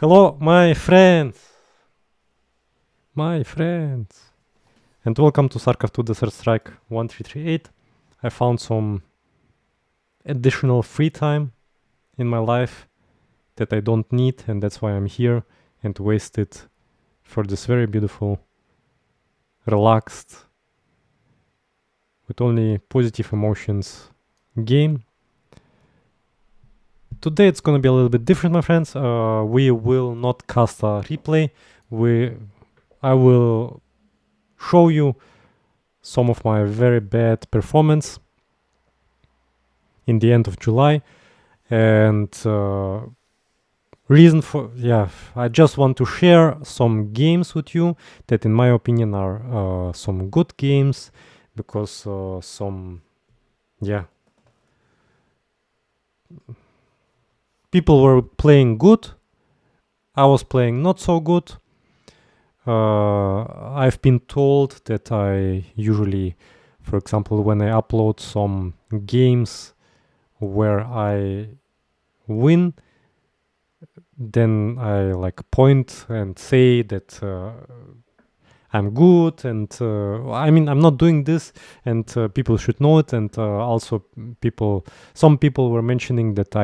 Hello, my friends, and welcome to StarCraft 2 Desert Strike 1338. I found some additional free time in my life that I don't need, and that's why I'm here and waste it for this very beautiful, relaxed, with only positive emotions game. Today it's gonna be a little bit different, my friends. We will not cast a replay. I will show you some of my very bad performance in the end of July, and reason for I just want to share some games with you that in my opinion are some good games, because people were playing good, I was playing not so good. I've been told that I usually, for example, when I upload some games where I win, then I like point and say that I'm good, and I mean, I'm not doing this, and people should know it. And also some people were mentioning that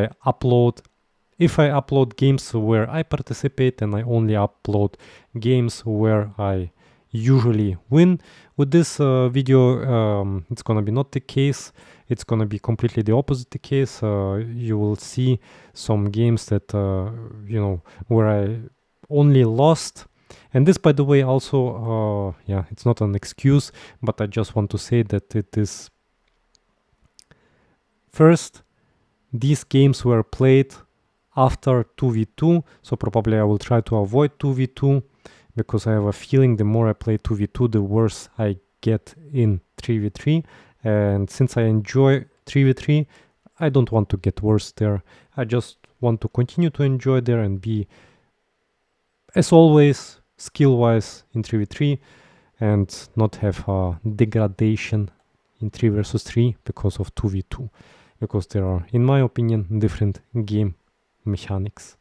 if I upload games where I participate, and I only upload games where I usually win. With this video, it's gonna be not the case. It's gonna be completely the opposite the case. You will see some games that where I only lost. And this, by the way, also it's not an excuse, but I just want to say that it is first, these games were played after 2v2, so probably I will try to avoid 2v2, because I have a feeling the more I play 2v2, the worse I get in 3v3. And since I enjoy 3v3, I don't want to get worse there. I just want to continue to enjoy there and be, as always, skill-wise in 3v3, and not have a degradation in 3 versus 3 because of 2v2, because there are, in my opinion, different game mechanics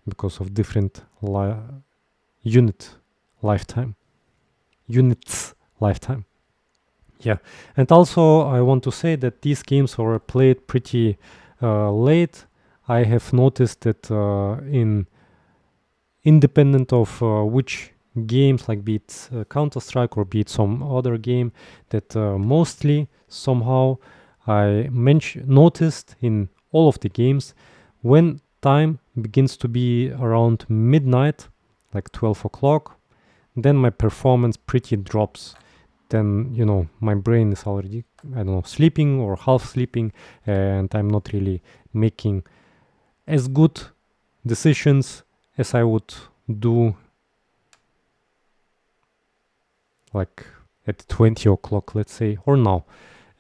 because of different units lifetime. Yeah, and also I want to say that these games were played pretty late. I have noticed that independent of which games, like be it Counter-Strike or be it some other game, that mostly somehow I noticed in all of the games, when time begins to be around midnight, like 12 o'clock, then my performance pretty drops. Then, my brain is already, I don't know, sleeping or half sleeping, and I'm not really making as good decisions as I would do like at 20 o'clock, let's say, or now.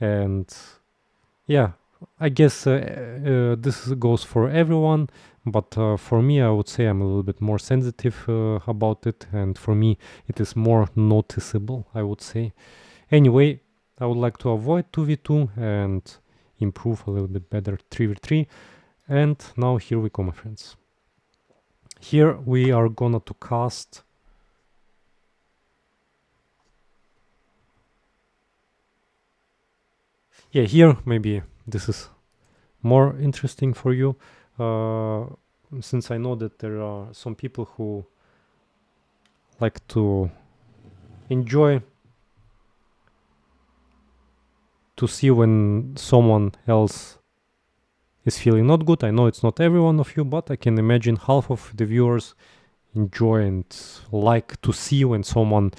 And yeah, I guess this goes for everyone, but for me, I would say I'm a little bit more sensitive about it, and for me, it is more noticeable, I would say. Anyway, I would like to avoid 2v2 and improve a little bit better 3v3. And now here we go, my friends. Here we are gonna to cast here maybe this is more interesting for you, since I know that there are some people who like to enjoy to see when someone else is feeling not good. I know it's not every one of you, but I can imagine half of the viewers enjoy and like to see when someone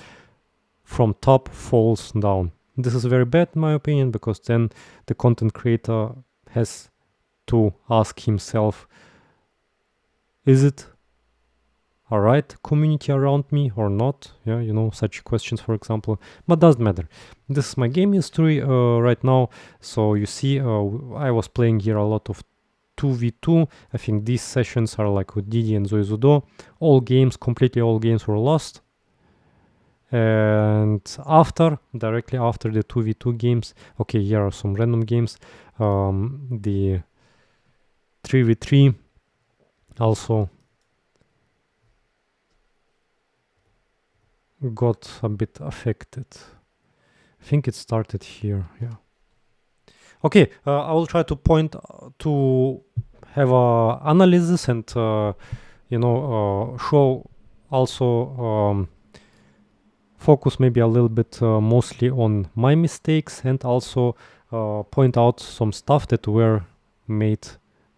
from top falls down. This is very bad in my opinion, because then the content creator has to ask himself, is it a right community around me or not? Such questions, for example. But doesn't matter. This is my game history right now. So you see, I was playing here a lot of 2v2. I think these sessions are like with Didi and Zoizudo. Completely all games were lost. And directly after the 2v2 games, okay, here are some random games. The 3v3 also got a bit affected. I think it started here, yeah. Okay, I will try to point to have a analysis and show also focus maybe a little bit mostly on my mistakes and also point out some stuff that were made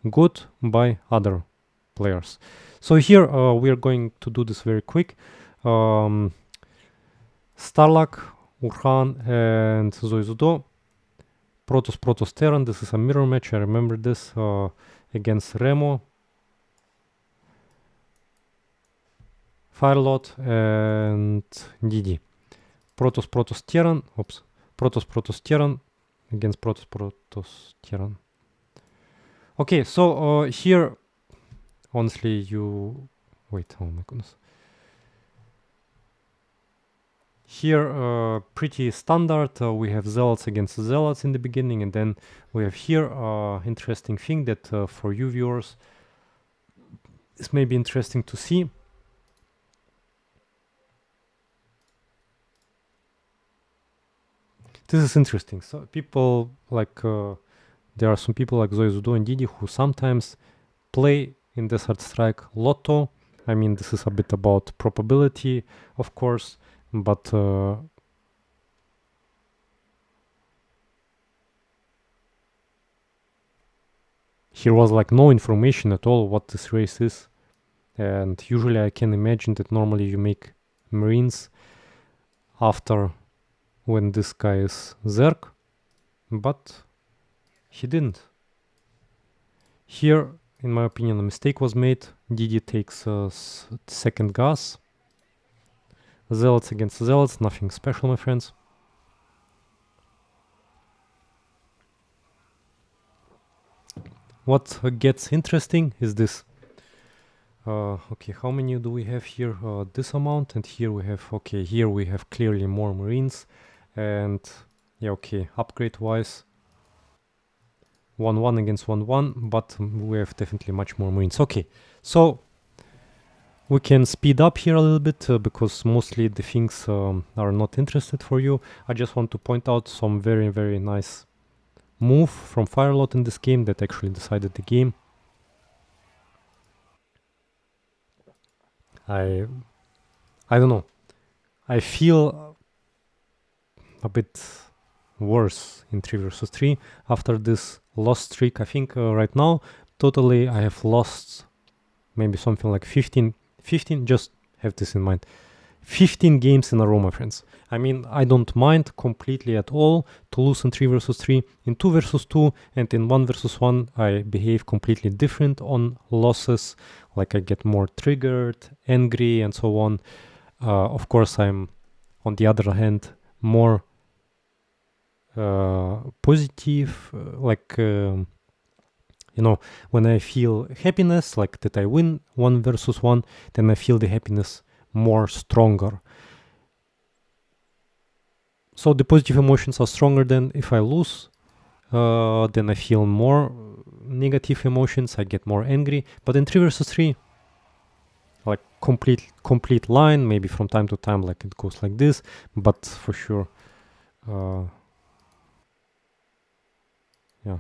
good by other players. So here we are going to do this very quick. Starlock, Uran and Zoizudo. Protoss Terran. This is a mirror match. I remember this against Remo, Firelord and Didi. Protoss Terran. Oops. Protoss Terran against Protoss Terran. Okay, so here, honestly, you wait. Oh my goodness. Here, pretty standard. We have zealots against zealots in the beginning, and then we have here interesting thing that for you viewers, this may be interesting to see. This is interesting. So people like there are some people like Zoizudo and Didi who sometimes play in Desert Strike Lotto. I mean, this is a bit about probability, of course, but here was like no information at all what this race is. And usually I can imagine that normally you make Marines after when this guy is Zerg, but he didn't. Here, in my opinion, a mistake was made. Didi takes second gas. Zealots against zealots, nothing special, my friends. What gets interesting is this. Okay, how many do we have here? This amount, and here we have, okay, here we have clearly more Marines. And yeah, okay, upgrade wise, 1-1 against 1-1, but we have definitely much more Marines. Okay, so we can speed up here a little bit because mostly the things are not interested for you. I just want to point out some very, very nice move from Firelord in this game that actually decided the game. I don't know. I feel a bit worse in 3 versus 3 after this loss streak. I think right now totally I have lost maybe something like 15, just have this in mind, 15 games in a row, my friends. I mean, I don't mind completely at all to lose in 3 versus 3. In 2 versus 2 and in 1 versus 1 I behave completely different on losses, like I get more triggered, angry and so on. Of course I'm on the other hand more positive, like when I feel happiness, like that I win 1 versus 1, then I feel the happiness more stronger. So the positive emotions are stronger than if I lose. Then I feel more negative emotions, I get more angry. But in 3 versus 3, like complete line, maybe from time to time like it goes like this, but for sure yeah,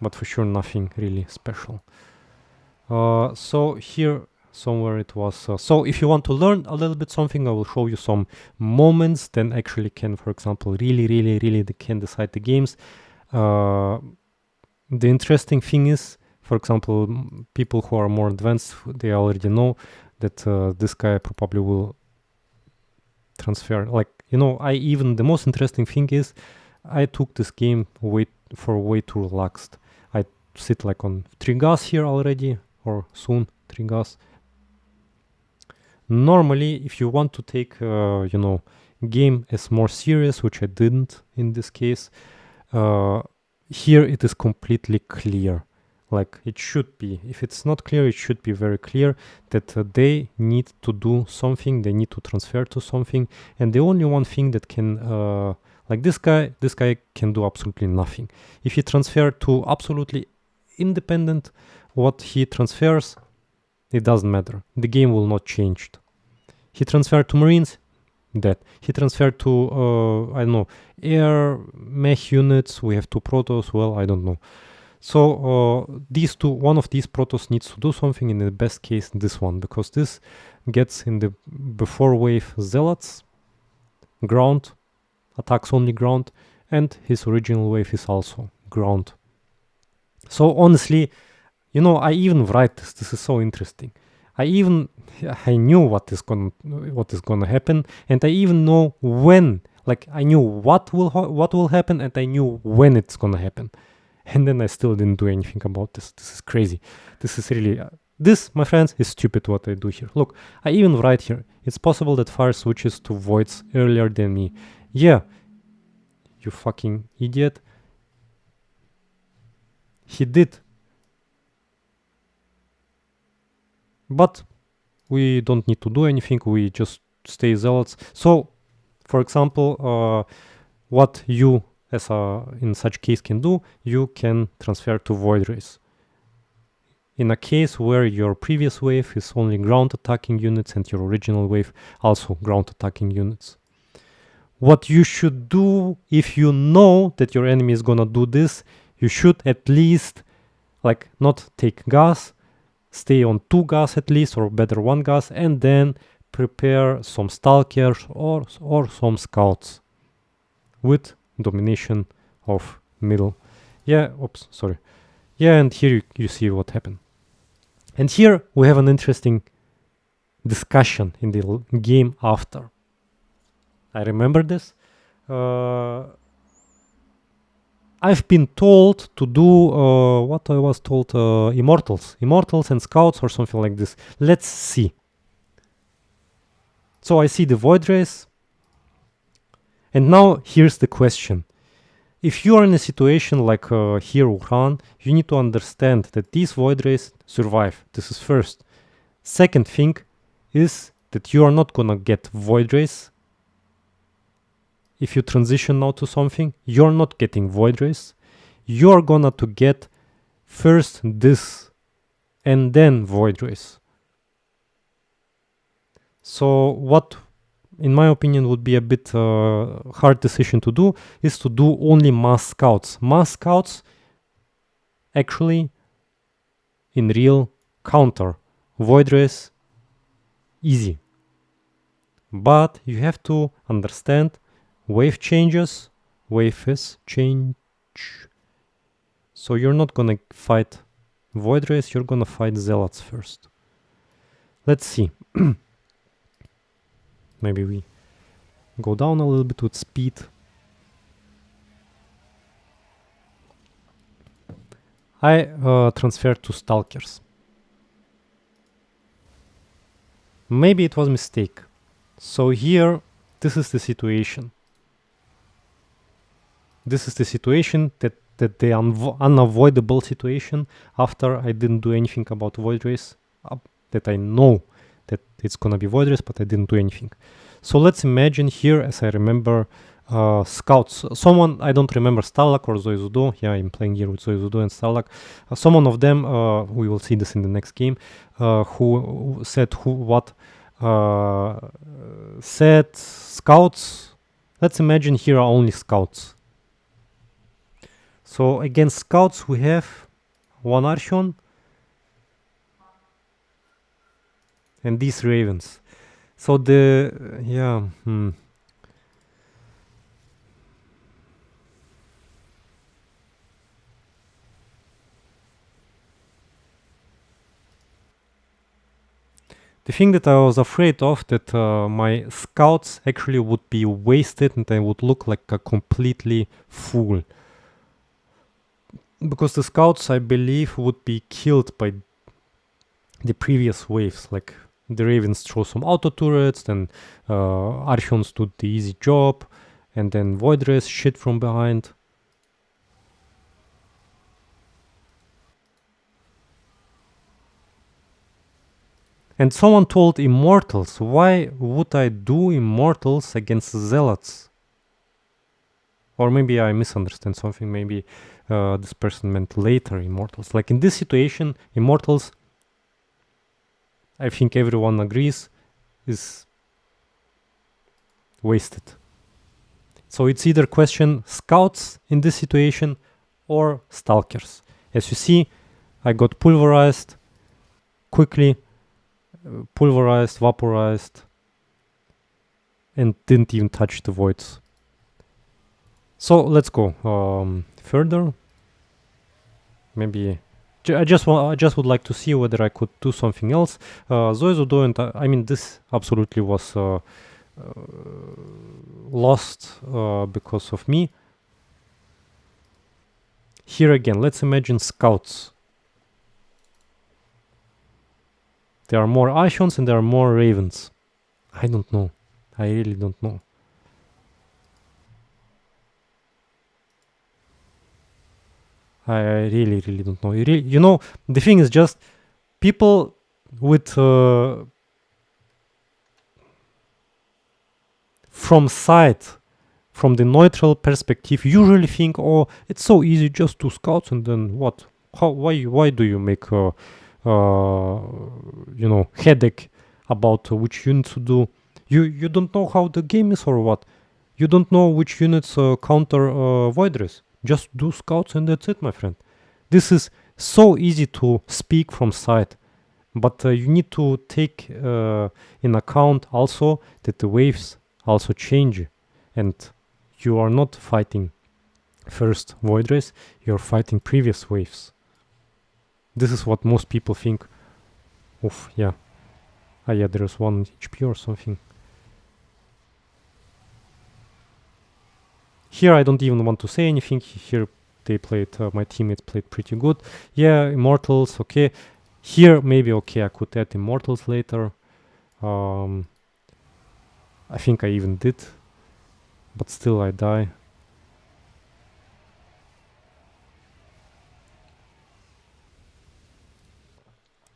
but for sure nothing really special. So here somewhere it was, so if you want to learn a little bit something, I will show you some moments then actually can, for example, really they can decide the games. The interesting thing is, for example, people who are more advanced, they already know that this guy probably will transfer, like, the most interesting thing is I took this game way too relaxed. I sit like on 3 gas here already, or soon 3 gas. Normally, if you want to take, game as more serious, which I didn't in this case, here it is completely clear. Like it should be. If it's not clear, it should be very clear that they need to do something, they need to transfer to something, and the only one thing that can, like this guy can do absolutely nothing. If he transfer to absolutely independent what he transfers, it doesn't matter. The game will not change. He transferred to Marines, dead. He transferred to, I don't know, air mech units. We have 2 protos. Well, I don't know. So these two, one of these protos needs to do something. In the best case, this one, because this gets in the before wave zealots, ground, attacks only ground, and his original wave is also ground. So honestly, you know, I even write this. This is so interesting. I knew what is gonna happen, and I even know when. Like I knew what will happen, and I knew when it's gonna happen. And then I still didn't do anything about this. This is crazy. This is really... this, my friends, is stupid what I do here. Look, I even write here. It's possible that fire switches to voids earlier than me. Yeah, you fucking idiot. He did. But we don't need to do anything. We just stay zealots. So, for example, what you as in such case can do, you can transfer to void race. In a case where your previous wave is only ground attacking units and your original wave also ground attacking units. What you should do if you know that your enemy is gonna do this, you should at least like not take gas, stay on 2 gas at least, or better 1 gas, and then prepare some stalkers or some scouts with domination of middle. Yeah, oops, sorry. Yeah, and here you see what happened. And here we have an interesting discussion in the game after. I remember this. I've been told to do what I was told, immortals and scouts or something like this. Let's see. So I see the void race. And now here's the question. If you are in a situation like here, Uran, you need to understand that these void rays survive. This is first. Second thing is that you are not gonna get void rays. If you transition now to something, you're not getting void rays. You're gonna to get first this and then void rays. So what, in my opinion, would be a bit hard decision to do is to do only mass scouts. Mass scouts actually in real counter void rays easy. But you have to understand wave changes, wave is change. So you're not gonna fight void rays, you're gonna fight zealots first. Let's see. Maybe we go down a little bit with speed. I transferred to stalkers. Maybe it was a mistake. So here, this is the situation. This is the situation that the unavoidable situation after I didn't do anything about void race, that I know that it's gonna be void race, but I didn't do anything. So let's imagine here, as I remember, scouts. Someone, I don't remember, Starlock or Zoizudo. Yeah, I'm playing here with Zoizudo and Starlock. Someone of them, we will see this in the next game, who said said scouts. Let's imagine here are only scouts. So against scouts we have 1 Archeon and these ravens. So the the thing that I was afraid of, that my scouts actually would be wasted and I would look like a completely fool. Because the scouts, I believe, would be killed by the previous waves. Like the ravens throw some auto turrets, then Archeons do the easy job, and then void race shit from behind. And someone told immortals. Why would I do immortals against zealots? Or maybe I misunderstand something. Maybe this person meant later immortals. Like in this situation, immortals, I think everyone agrees, is wasted. So it's either question scouts in this situation or stalkers. As you see, I got pulverized quickly, pulverized, vaporized, and didn't even touch the voids. So let's go further. Maybe I just would like to see whether I could do something else. Zoizudo, and I mean this absolutely was lost because of me. Here again, let's imagine scouts. There are more Ashons and there are more Ravens. I don't know. I really don't know. I really don't know. You know, the thing is just people with from side, from the neutral perspective, usually think, oh, it's so easy, just two scouts, and then what? How? Why do you make you know, headache about which unit to do? You don't know how the game is or what? You don't know which units counter void rays. Just do scouts and that's it, my friend. This is so easy to speak from side, but you need to take in account also that the waves also change, and you are not fighting first void rays, you're fighting previous waves. This is what most people think. Oof, yeah. Ah, yeah, there's 1 HP or something. Here I don't even want to say anything. Here they played, my teammates played pretty good. Yeah, immortals, okay. Here maybe okay, I could add immortals later. I think I even did, but still I die.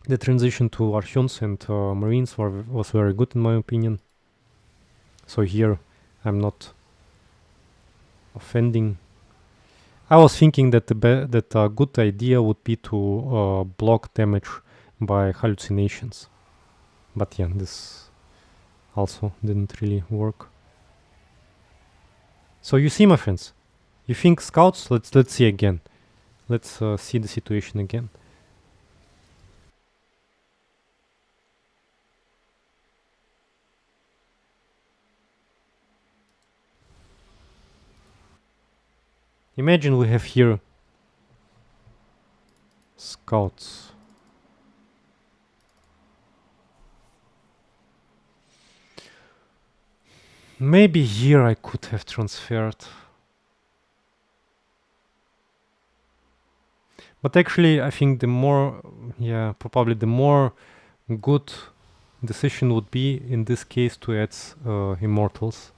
The transition to Archons and Marines was very good in my opinion. So here I'm not offending. I was thinking that that a good idea would be to block damage by hallucinations, but yeah, this also didn't really work. So you see, my friends, you think scouts? Let's see again. Let's see the situation again. Imagine we have here scouts. Maybe here I could have transferred. But actually, I think the more, yeah, probably the more good decision would be in this case to add immortals.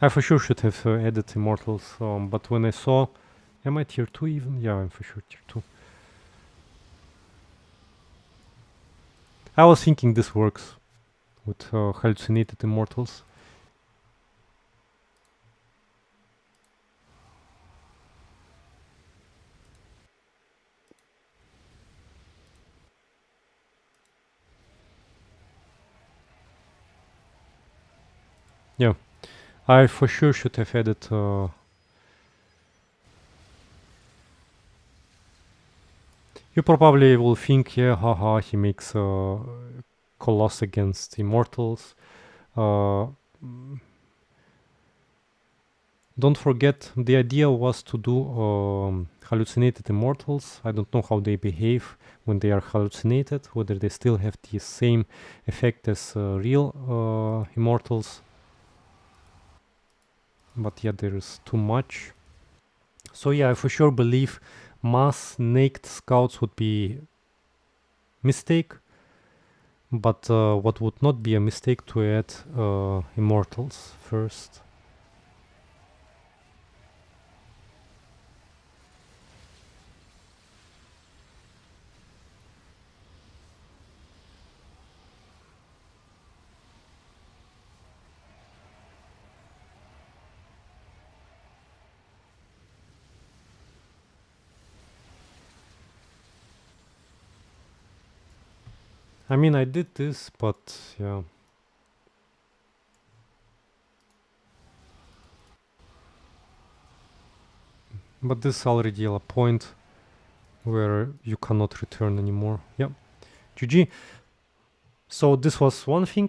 I for sure should have added immortals, but when I saw, am I tier 2 even? Yeah, I'm for sure tier 2. I was thinking this works with hallucinated immortals. Yeah, I for sure should have added you probably will think, yeah, haha, he makes Colossus against immortals. Don't forget, the idea was to do hallucinated immortals. I don't know how they behave when they are hallucinated, whether they still have the same effect as real immortals. But yeah, there is too much. So yeah, I for sure believe mass naked scouts would be mistake. But what would not be a mistake to add immortals first. I mean, I did this, but yeah. But this is already a point where you cannot return anymore. Yep. GG. So this was one thing.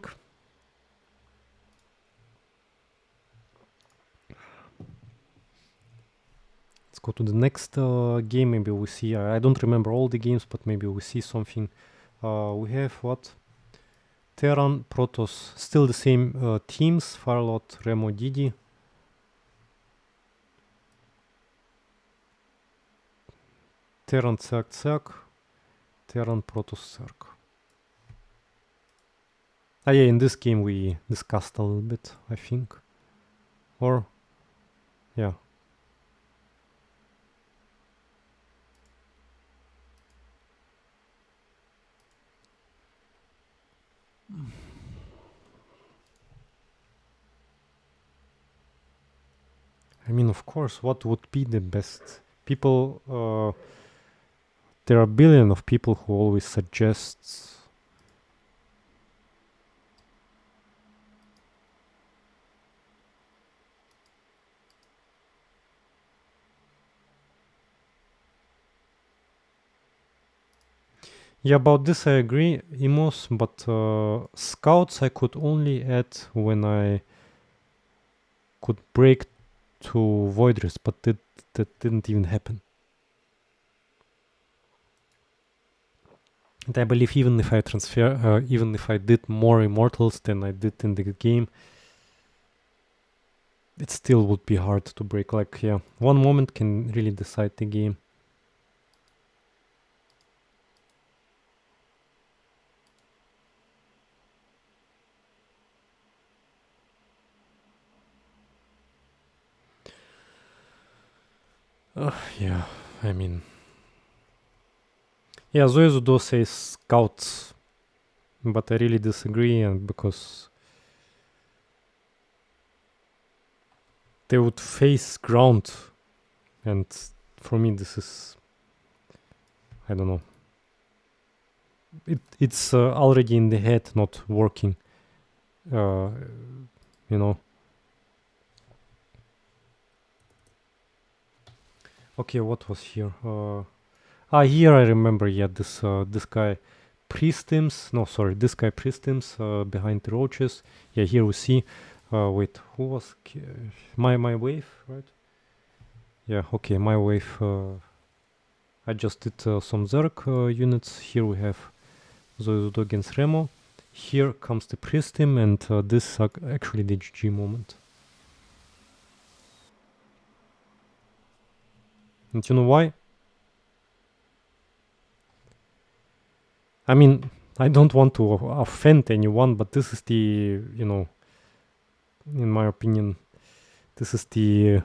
Let's go to the next game. Maybe we see. I don't remember all the games, but maybe we see something. We have what? Terran, Protoss. Still the same teams. Farlot, Remo, Didi. Terran, Zerg, Zerg. Terran, Protoss, Zerg. Ah yeah, in this game we discussed a little bit, I think. Or, yeah. I mean, of course, what would be the best? People, there are a billion of people who always suggest. Yeah, about this I agree, Emos, but scouts I could only add when I could break to Voidrest, but that didn't even happen. And I believe even if I transfer, even if I did more Immortals than I did in the game, it still would be hard to break. Like, yeah, one moment can really decide the game. Yeah, I mean... Yeah, Zoezudo says scouts, but I really disagree, and because they would face ground, and for me this is... I don't know. It's already in the head, not working. You know. Okay, what was here? Here I remember. Yeah, this guy Priestims. No, sorry, this guy Priestims behind the roaches. Yeah, here we see. Wait, who was my wave, right? Yeah, okay, my wave. I just did some Zerg units. Here we have Zoizudo against Remo. Here comes the Priestim, and this is actually the GG moment. And you know why? I mean, I don't want to offend anyone, but this is the, you know, in my opinion, this is the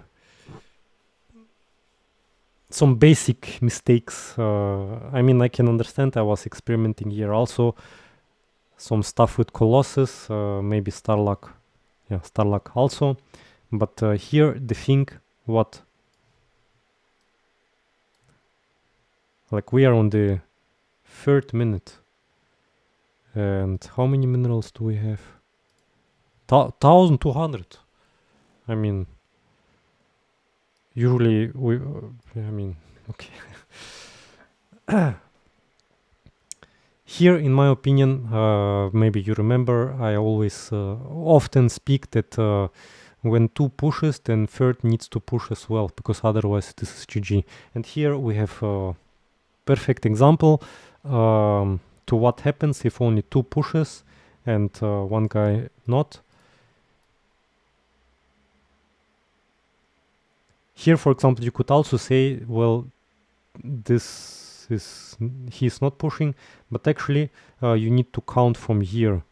some basic mistakes. I mean, I can understand I was experimenting here also. Some stuff with Colossus, maybe Starlock. Yeah, Starlock also. But here, the thing, what? Like, we are on the 3rd minute. And how many minerals do we have? 1,200. I mean, usually we... I mean, okay. Here, in my opinion, maybe you remember, I always often speak that when 2 pushes, then 3rd needs to push as well, because otherwise this is GG. And here we have a perfect example to what happens if only 2 pushes and one guy not. Here, for example, you could also say, well, he's not pushing, but actually you need to count from here.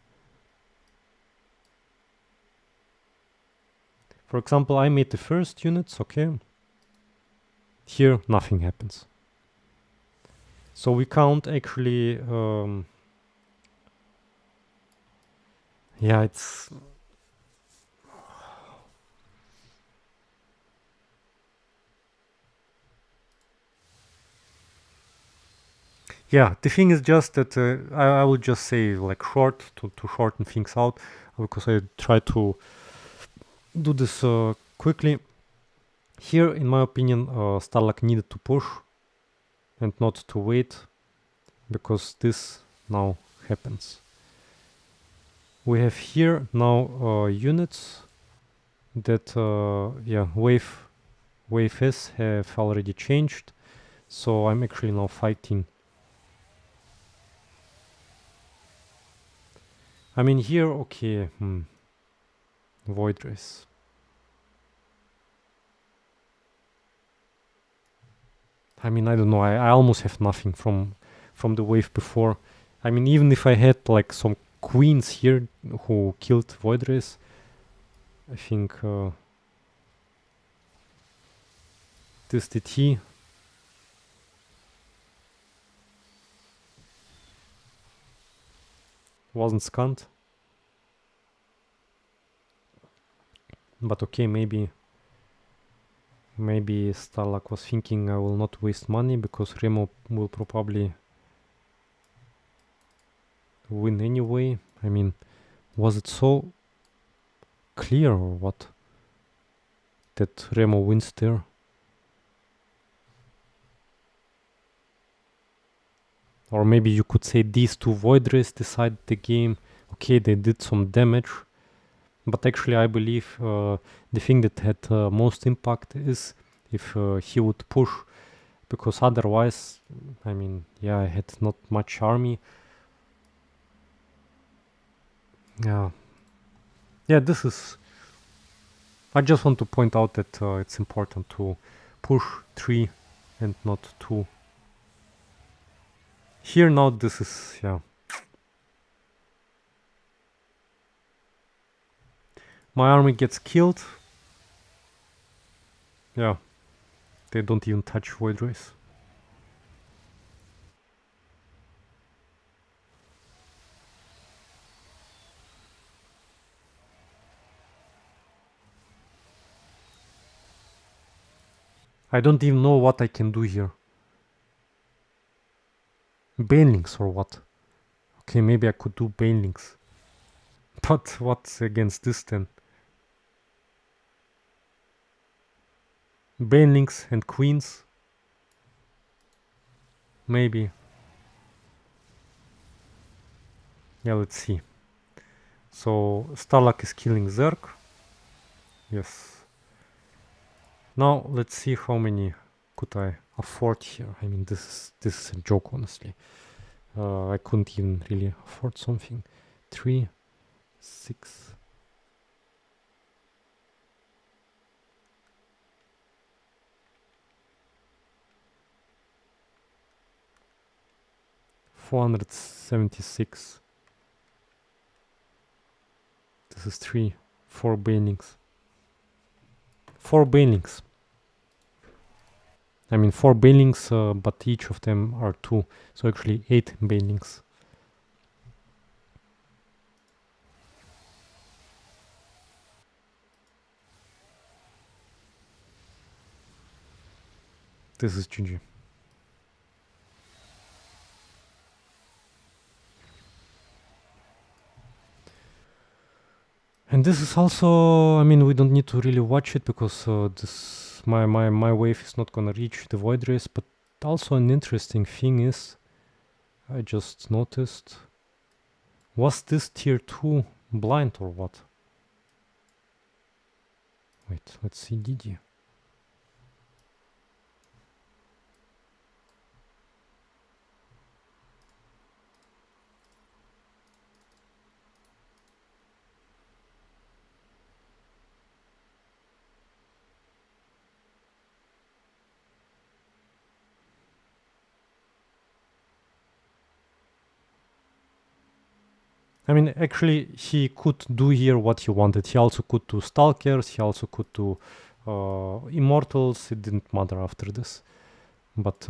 For example, I made the first units, okay. Here, nothing happens. So we count actually, yeah, it's... Yeah, the thing is just that I would just say like short to shorten things out, because I try to do this quickly. Here, in my opinion, Starlock needed to push and not to wait, because this now happens. We have here now units that yeah, wave S have already changed, so I'm actually now fighting. I mean here, okay, Void Race. I mean, I don't know, I almost have nothing from the wave before. I mean, even if I had like some queens here who killed Void Race, I think this DT wasn't scanned. But okay, maybe Starlock was thinking I will not waste money because Remo will probably win anyway. I mean, was it so clear or what that Remo wins there? Or maybe you could say these two Void Rays decided the game. Okay, they did some damage, but actually I believe the thing that had most impact is if he would push, because otherwise, I mean, yeah, I had not much army. Yeah, this is. I just want to point out that it's important to push 3 and not 2. Here now, this is, yeah. My army gets killed. Yeah, they don't even touch Void Race. I don't even know what I can do here. Banelings or what? Okay, maybe I could do Banelings. But what's against this then? Banelings and Queens? Maybe. Yeah, let's see. So Starlock is killing Zerg. Yes. Now let's see how many could I afford here. I mean, this is a joke, honestly. I couldn't even really afford something. 3, 6. $476. This is 3, 4 banelings. 4 banelings. I mean 4 banelings, but each of them are 2. So actually 8 banelings. This is GG. And this is also, I mean, we don't need to really watch it because this my wave is not gonna reach the Void Race. But also an interesting thing is, I just noticed, was this tier 2 blind or what? Wait, let's see DD. I mean, actually, he could do here what he wanted. He also could do Stalkers, he also could do Immortals. It didn't matter after this. But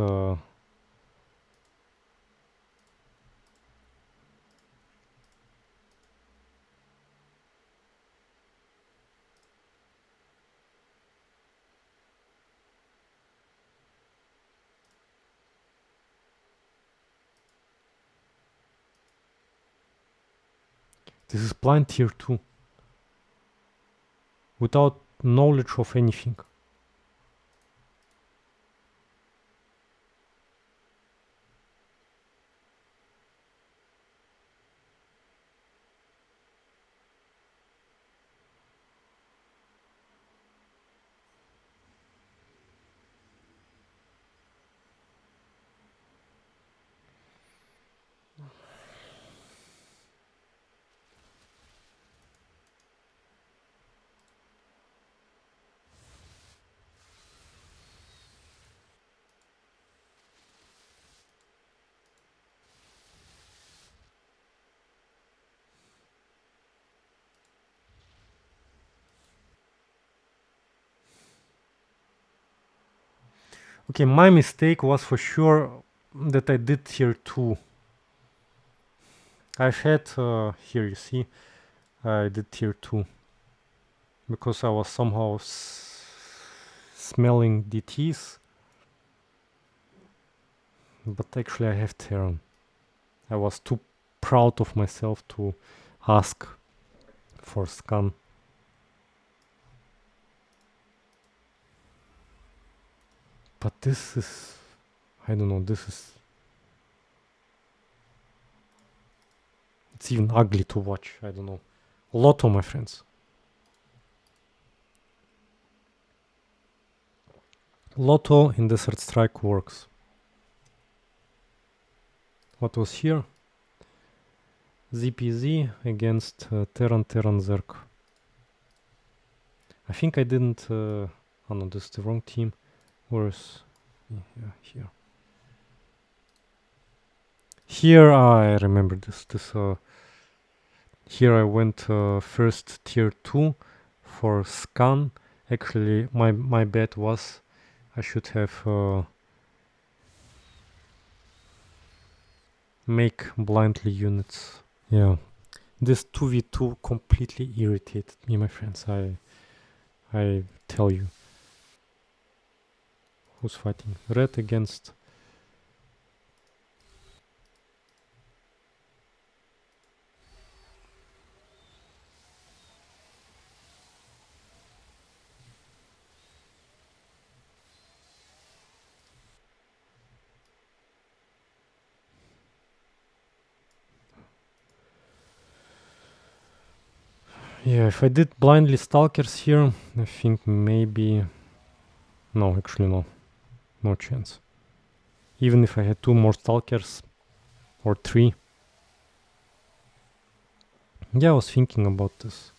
This is blind tier 2. Without knowledge of anything. Okay, my mistake was for sure that I did tier 2. I've had, here you see, I did tier 2. Because I was somehow smelling DTs. But actually I have Terran. I was too proud of myself to ask for scan. But this is, I don't know, this is, it's even ugly to watch. I don't know. Lotto, my friends. Lotto in Desert Strike works. What was here? ZPZ against Terran Zerk. I think I didn't, oh no, this is the wrong team. Where's, yeah, here. Here I remember this, here I went first tier 2 for scan. Actually, my bet was I should have make blindly units. Yeah, this 2v2 completely irritated me, my friends. I tell you. Who's fighting? Red against... Yeah, if I did blindly stalkers here, I think maybe... No, actually no. No chance. Even if I had 2 more stalkers, or 3. Yeah, I was thinking about this.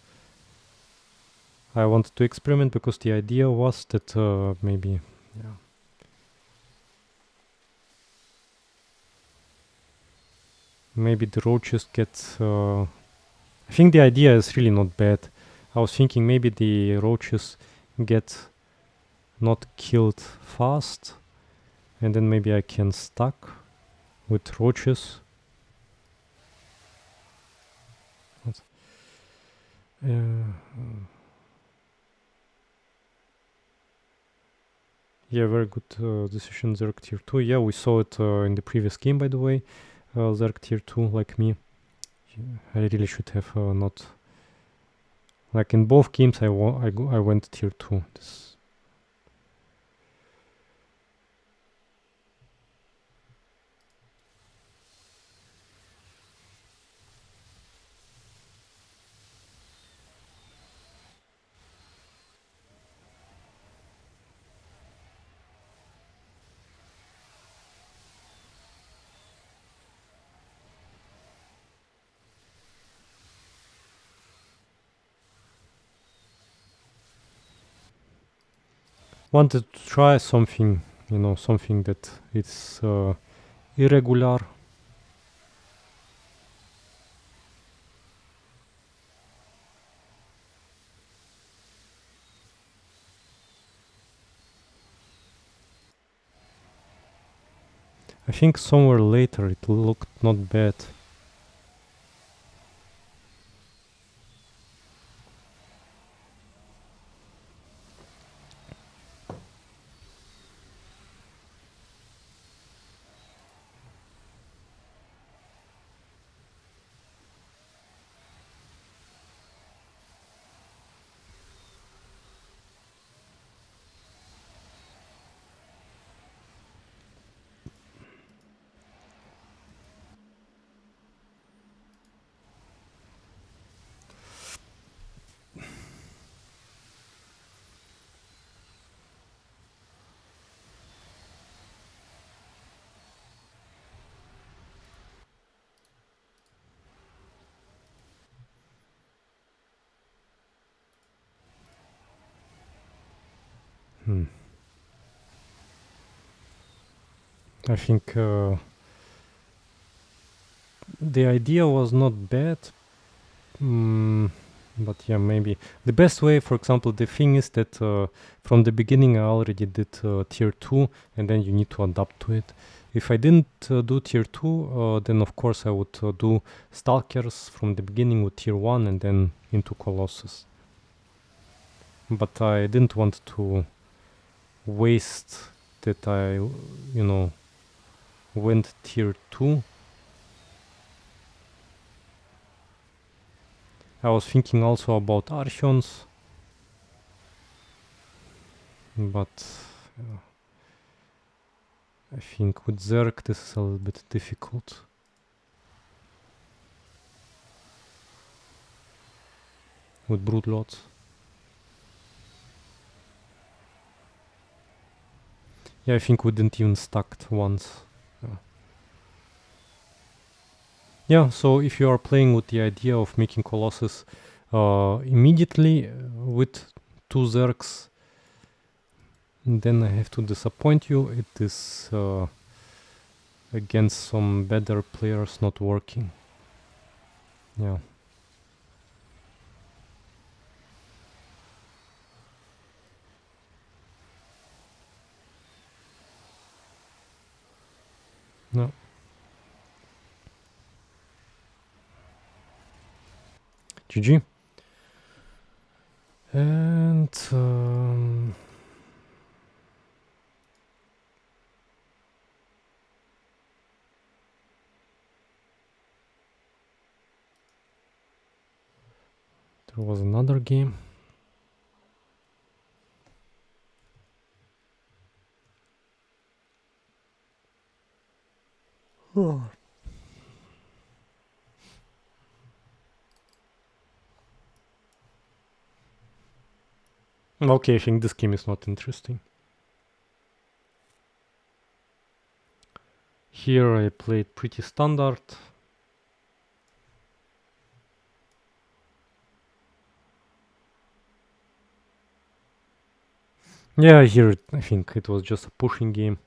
I wanted to experiment because the idea was that maybe... Yeah. Maybe the roaches get... I think the idea is really not bad. I was thinking maybe the roaches get not killed fast, and then maybe I can stack with roaches. Yeah, very good decision, Zerg tier 2. Yeah, we saw it in the previous game, by the way. Zerg tier 2, like me. I really should have not... Like in both games, I went tier 2. Wanted to try something, you know, something that is irregular. I think somewhere later it looked not bad. I think the idea was not bad. But yeah, maybe the best way, for example, the thing is that from the beginning I already did tier 2 and then you need to adapt to it. If I didn't do tier 2, then of course I would do Stalkers from the beginning with tier 1 and then into Colossus. But I didn't want to waste that I, went tier 2. I was thinking also about Archons, but I think with Zerg this is a little bit difficult. With Broodlords. Yeah, I think we didn't even stacked once. Yeah, so if you are playing with the idea of making Colossus immediately with 2 Zergs, then I have to disappoint you. It is against some better players not working. Yeah. No. GG. And there was another game. Okay, I think this game is not interesting. Here I played pretty standard. Yeah, here I think it was just a pushing game.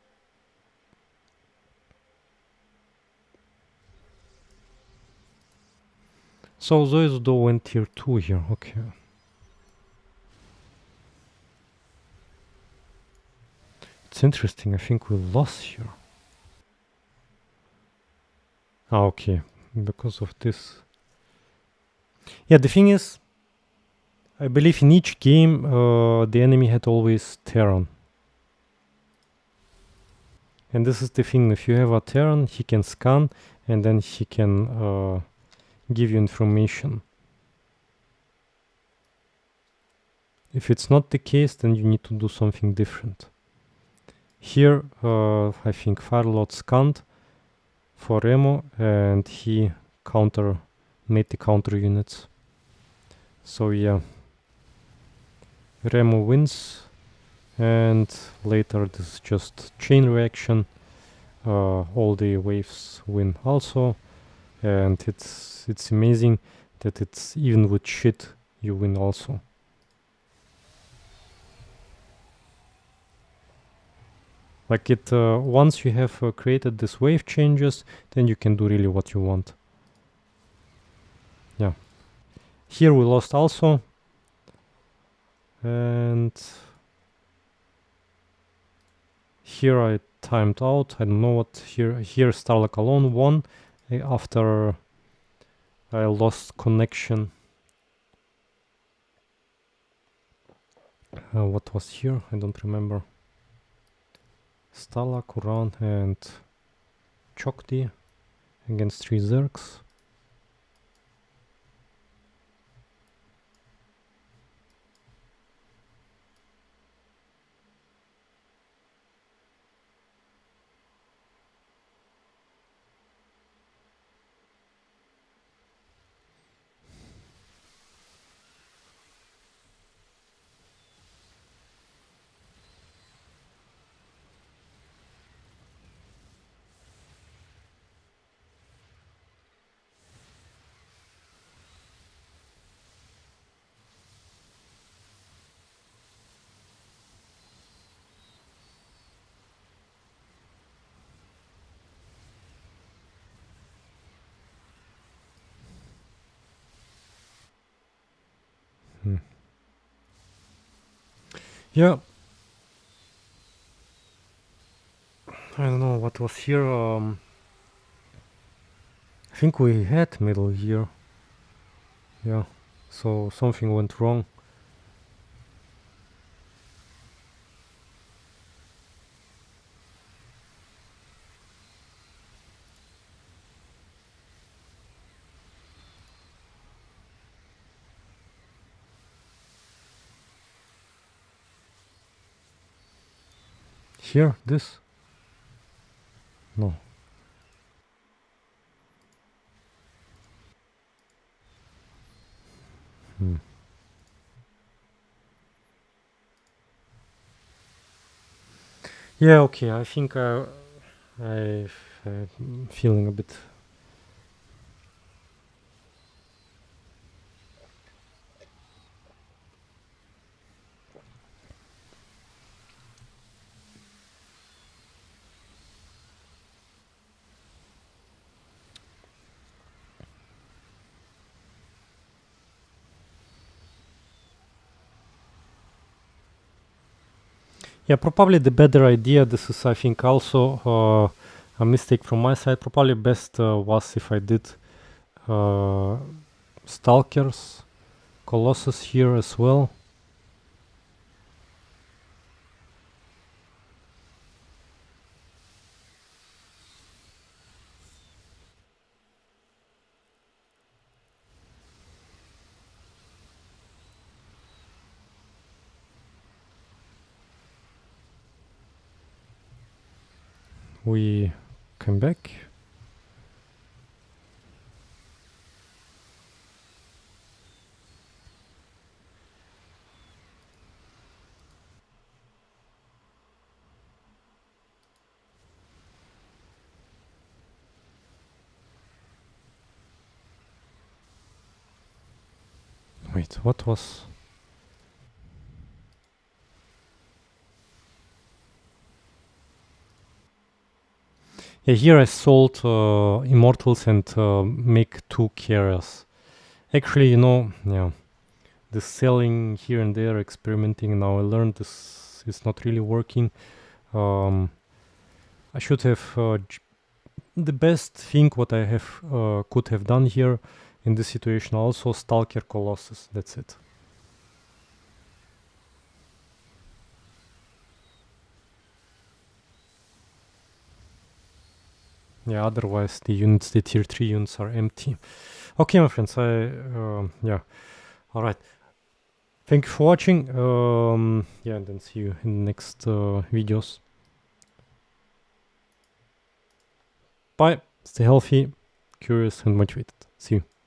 So Zoizudo went tier 2 here, okay. It's interesting, I think we lost here. Ah, okay, because of this. Yeah, the thing is, I believe in each game the enemy had always Terran. And this is the thing, if you have a Terran, he can scan and then he can give you information. If it's not the case, then you need to do something different. Here, I think Firelord scanned for Remo and he made the counter units. So yeah, Remo wins, and later this is just chain reaction. All the waves win also, and it's amazing that it's even with shit you win also. Like it once you have created this wave changes, then you can do really what you want. Yeah. Here we lost also, and here I timed out. I don't know what here. Here Starlock alone won after I lost connection. What was here? I don't remember. Starlock, Uran, and Chokdi against 3 Zergs. Yeah, I don't know what was here. I think we had middle here. Yeah, so something went wrong. Here, this? No. Yeah, okay, I think I'm feeling a bit. Yeah, probably the better idea. This is, I think, also a mistake from my side. Probably best was if I did Stalkers, Colossus here as well. We came back. Wait, what was? Yeah, here I sold Immortals and make 2 carriers. Actually, yeah, the selling here and there, experimenting. Now I learned this is not really working. I should have the best thing what I have could have done here in this situation. Also, Stalker Colossus. That's it. Yeah. Otherwise, the units, the tier 3 units, are empty. Okay, my friends. Yeah. All right. Thank you for watching. Yeah, and then see you in the next videos. Bye. Stay healthy, curious, and motivated. See you.